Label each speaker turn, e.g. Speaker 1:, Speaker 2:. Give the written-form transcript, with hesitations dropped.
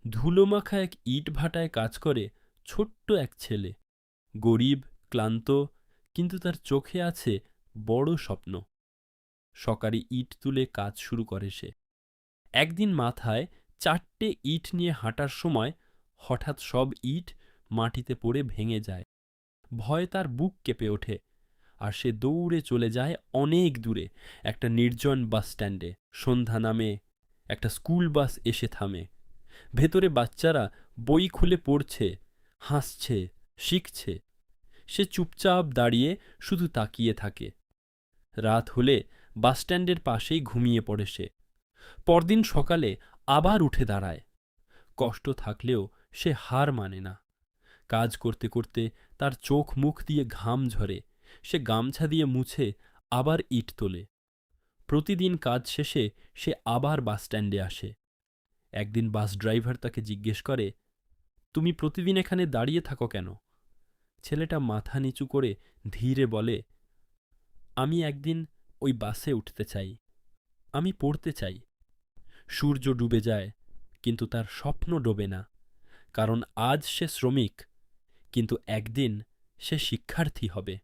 Speaker 1: ধুলোমাখা এক ইটভাটায় কাজ করে ছোট্ট এক ছেলে, গরিব, ক্লান্ত, কিন্তু তার চোখে আছে বড় স্বপ্ন। সকালে ইট তুলে কাজ শুরু করে সে। একদিন মাথায় 4টে ইট নিয়ে হাঁটার সময় হঠাৎ সব ইট মাটিতে পড়ে ভেঙে যায়। ভয়ে তার বুক কেঁপে ওঠে, আর সে দৌড়ে চলে যায় অনেক দূরে, একটা নির্জন বাস স্ট্যান্ডে। সন্ধ্যা নামে, একটা স্কুল বাস এসে থামে। ভেতরে বাচ্চারা বই খুলে পড়ছে, হাসছে, শিখছে। সে চুপচাপ দাঁড়িয়ে শুধু তাকিয়ে থাকে। রাত হলে বাসস্ট্যান্ডের পাশেই ঘুমিয়ে পড়ে সে। পরদিন সকালে আবার উঠে দাঁড়ায়। কষ্ট থাকলেও সে হার মানে না। কাজ করতে করতে তার চোখ মুখ দিয়ে ঘাম ঝরে। সে গামছা দিয়ে মুছে আবার ইট তোলে। প্রতিদিন কাজ শেষে সে আবার বাসস্ট্যান্ডে আসে। একদিন বাস ড্রাইভার তাকে জিজ্ঞেস করে, তুমি প্রতিদিন এখানে দাঁড়িয়ে থাকো কেন? ছেলেটা মাথা নিচু করে ধীরে বলে, আমি একদিন ওই বাসে উঠতে চাই, আমি পড়তে চাই। সূর্য ডুবে যায়, কিন্তু তার স্বপ্ন ডোবে না। কারণ আজ সে শ্রমিক, কিন্তু একদিন সে শিক্ষার্থী হবে।